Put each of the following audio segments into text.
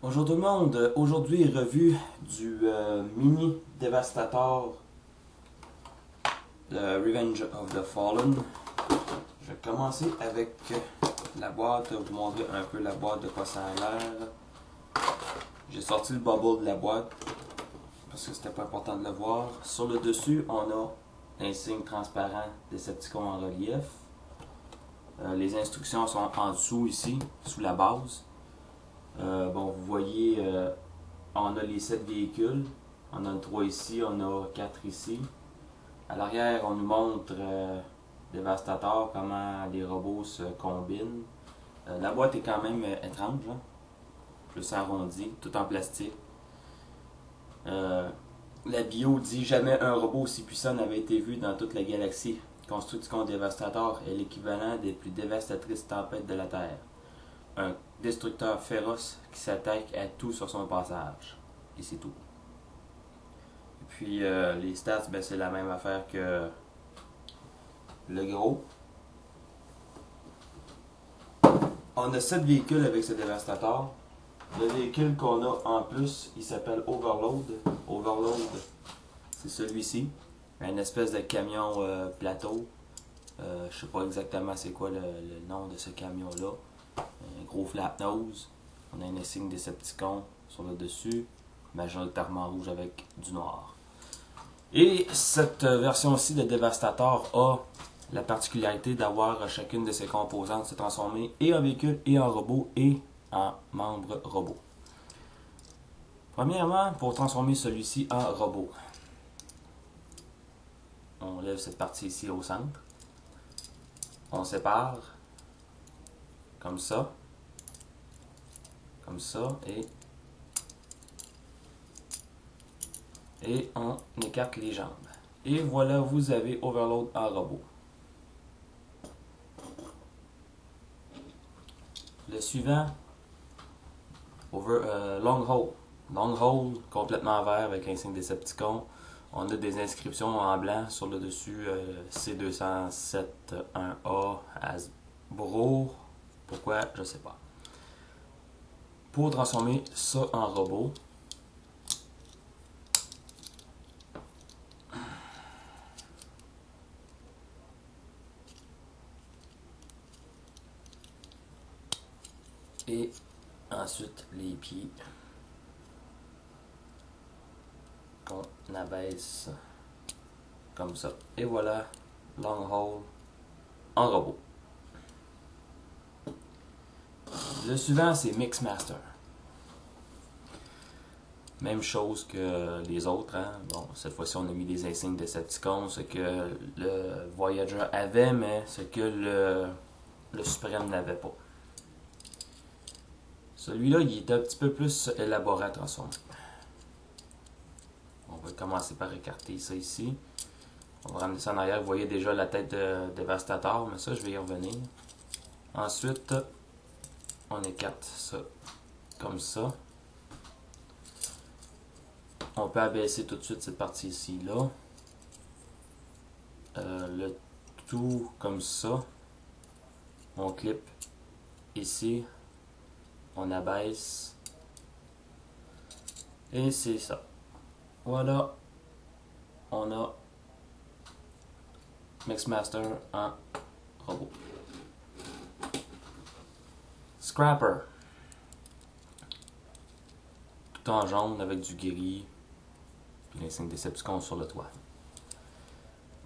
Bonjour tout le monde, aujourd'hui revue du mini Devastator Revenge of the Fallen. Je vais commencer avec la boîte, vous montrer un peu la boîte de quoi ça a l'air. J'ai sorti le bubble de la boîte parce que c'était pas important de le voir. Sur le dessus, on a l'insigne transparent Decepticon en relief. Les instructions sont en dessous ici, sous la base. Bon, vous voyez, on a les 7 véhicules. On a le 3 ici, on a 4 ici. À l'arrière, on nous montre Devastator, comment les robots se combinent. La boîte est quand même étrange, hein? Plus arrondie, tout en plastique. La bio dit jamais un robot aussi puissant n'avait été vu dans toute la galaxie. Constructicon Devastator est l'équivalent des plus dévastatrices tempêtes de la Terre. Un destructeur féroce qui s'attaque à tout sur son passage. Et c'est tout. Et puis les stats, ben, c'est la même affaire que le gros. On a 7 véhicules avec ce Devastator. Le véhicule qu'on a en plus, il s'appelle Overload. Overload, c'est celui-ci. Un espèce de camion plateau. Je sais pas exactement c'est quoi le nom de ce camion-là. Un gros flap nose. On a un insigne Decepticon sur le dessus. Majoritairement rouge avec du noir. Et cette version-ci de Devastator a la particularité d'avoir chacune de ses composantes se transformer et en véhicule et en robot et en membre robot. Premièrement, pour transformer celui-ci en robot, on lève cette partie ici au centre. On sépare comme ça et on écarte les jambes. Et voilà, vous avez Overload en robot. Le suivant, Long Haul. Long Haul, complètement vert avec un signe Decepticon. On a des inscriptions en blanc sur le dessus, C207-1A, Hasbro. Pourquoi, je sais pas. Pour transformer ça en robot, et ensuite les pieds qu'on abaisse comme ça. Et voilà, Long Haul en robot. Le suivant, c'est Mixmaster. Même chose que les autres. Hein? Bon, cette fois-ci, on a mis des insignes Decepticons, ce que le Voyager avait, mais ce que le Suprême n'avait pas. Celui-là, il est un petit peu plus élaboré à transformer. On va commencer par écarter ça ici. On va ramener ça en arrière. Vous voyez déjà la tête de Devastator, mais ça, je vais y revenir. Ensuite, on écarte ça comme ça. On peut abaisser tout de suite cette partie ici, là. Le tout comme ça. On clip ici. On abaisse. Et c'est ça. Voilà. On a Mixmaster en robot. Scrapper. Tout en jaune avec du gris. Puis l'insigne Decepticon sur le toit.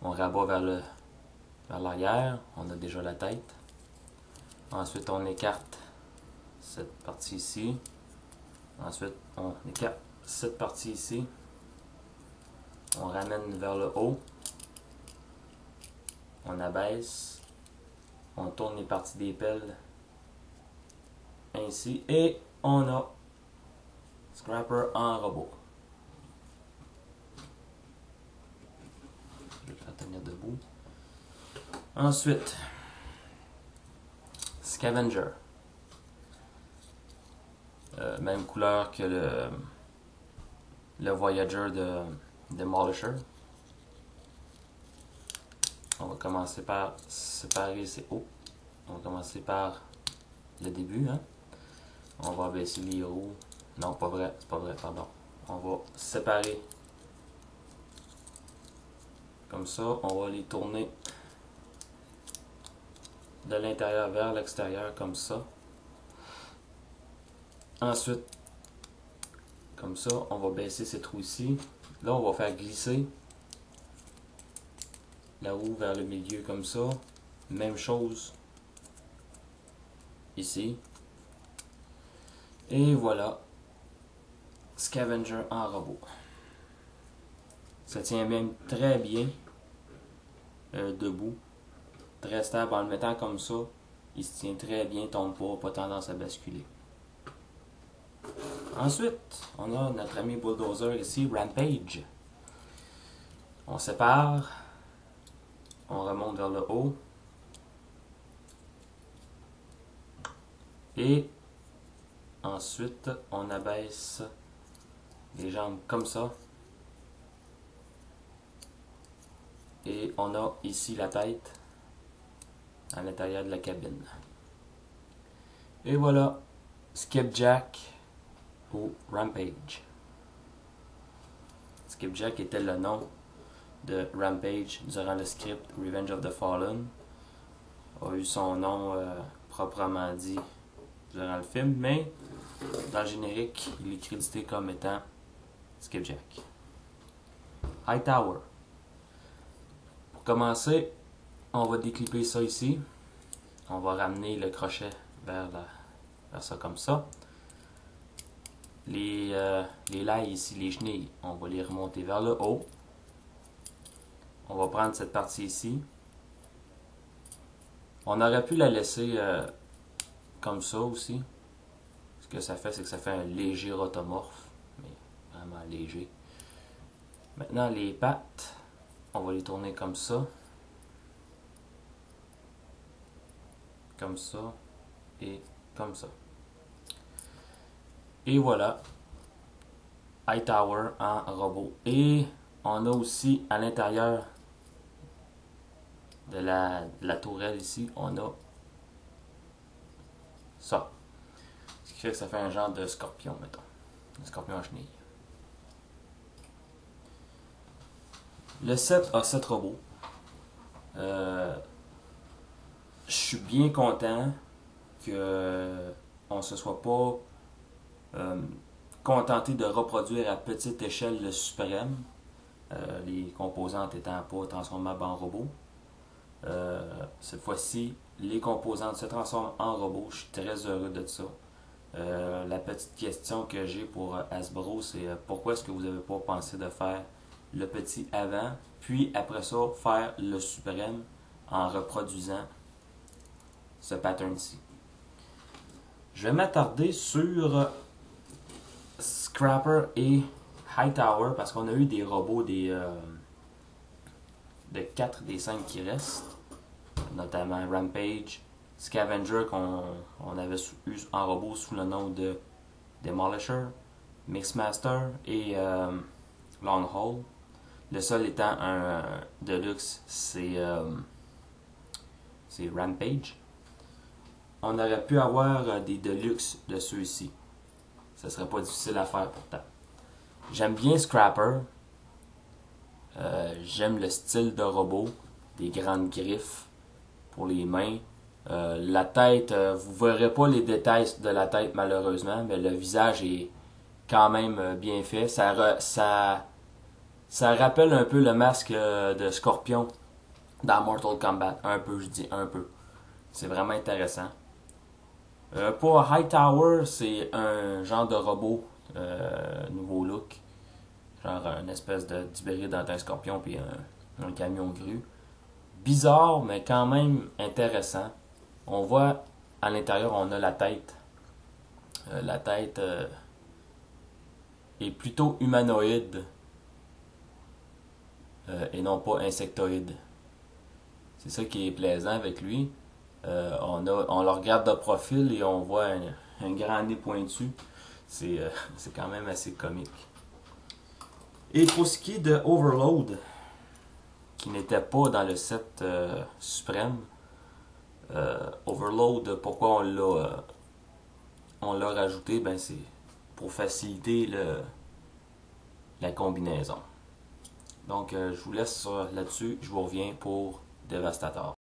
On rabat vers l'arrière. On a déjà la tête. Ensuite, on écarte cette partie ici. Ensuite, on écarte cette partie ici. On ramène vers le haut. On abaisse. On tourne les parties des pelles. Ainsi. Et on a Scrapper en robot. Je vais le faire tenir debout. Ensuite, Scavenger. Même couleur que le Voyager de Demolisher. On va commencer par séparer ces hauts. On va commencer par le début. Hein? On va baisser les roues Non, pas vrai, c'est pas vrai, pardon. On va séparer. Comme ça, on va les tourner de l'intérieur vers l'extérieur, comme ça. Ensuite, comme ça, on va baisser ces trous ici. Là, on va faire glisser la roue vers le milieu, comme ça. Même chose ici. Et voilà, Scavenger en robot. Ça tient même très bien debout, très stable. En le mettant comme ça, il se tient très bien, tombe pas tendance à basculer. Ensuite, on a notre ami Bulldozer ici, Rampage. On sépare, on remonte vers le haut. Et ensuite, on abaisse les jambes comme ça. Et on a ici la tête à l'intérieur de la cabine. Et voilà, Skipjack ou Rampage. Skipjack était le nom de Rampage durant le script Revenge of the Fallen. A eu son nom proprement dit durant le film, mais dans le générique, il est crédité comme étant Skipjack. Hightower. Pour commencer, on va déclipper ça ici. On va ramener le crochet vers ça comme ça. Les lailles ici, les chenilles, on va les remonter vers le haut. On va prendre cette partie ici. On aurait pu la laisser comme ça aussi. Ce que ça fait, c'est que ça fait un léger rotomorphe, mais vraiment léger. Maintenant, les pattes, on va les tourner comme ça. Comme ça. Et comme ça. Et voilà. Hightower en robot. Et on a aussi à l'intérieur de la tourelle ici, on a ça. Ce qui fait que ça fait un genre de scorpion, mettons. Un scorpion à chenille. Le set a 7 robots. Je suis bien content que on se soit pas contenté de reproduire à petite échelle le suprême, les composantes étant pas transformables en robots. Cette fois-ci, les composantes se transforment en robots. Je suis très heureux de ça. La petite question que j'ai pour Hasbro, c'est pourquoi est-ce que vous n'avez pas pensé de faire le petit avant, puis après ça, faire le suprême en reproduisant ce pattern-ci. Je vais m'attarder sur Scrapper et Hightower parce qu'on a eu des robots de 4 des 5 qui restent, notamment Rampage, Scavenger qu'on avait eu en robot sous le nom de Demolisher, Mixmaster et Longhaul. Le seul étant un Deluxe, c'est Rampage. On aurait pu avoir des Deluxe de ceux-ci. Ça serait pas difficile à faire pourtant. J'aime bien Scrapper. J'aime le style de robot, des grandes griffes pour les mains. La tête, vous verrez pas les détails de la tête malheureusement, mais le visage est quand même bien fait. Ça rappelle un peu le masque de Scorpion dans Mortal Kombat. Un peu, je dis un peu. C'est vraiment intéressant. Pour Hightower, c'est un genre de robot nouveau look. Genre une espèce d'hybride entre un scorpion et un camion grue. Bizarre, mais quand même intéressant. On voit à l'intérieur, on a la tête. La tête est plutôt humanoïde et non pas insectoïde. C'est ça qui est plaisant avec lui. On le regarde de profil et on voit un grand nez pointu. C'est quand même assez comique. Et pour ce qui est de Overload, qui n'était pas dans le set suprême, Overload, pourquoi on l'a rajouté, ben c'est pour faciliter la combinaison. Donc je vous laisse là-dessus, je vous reviens pour Devastator.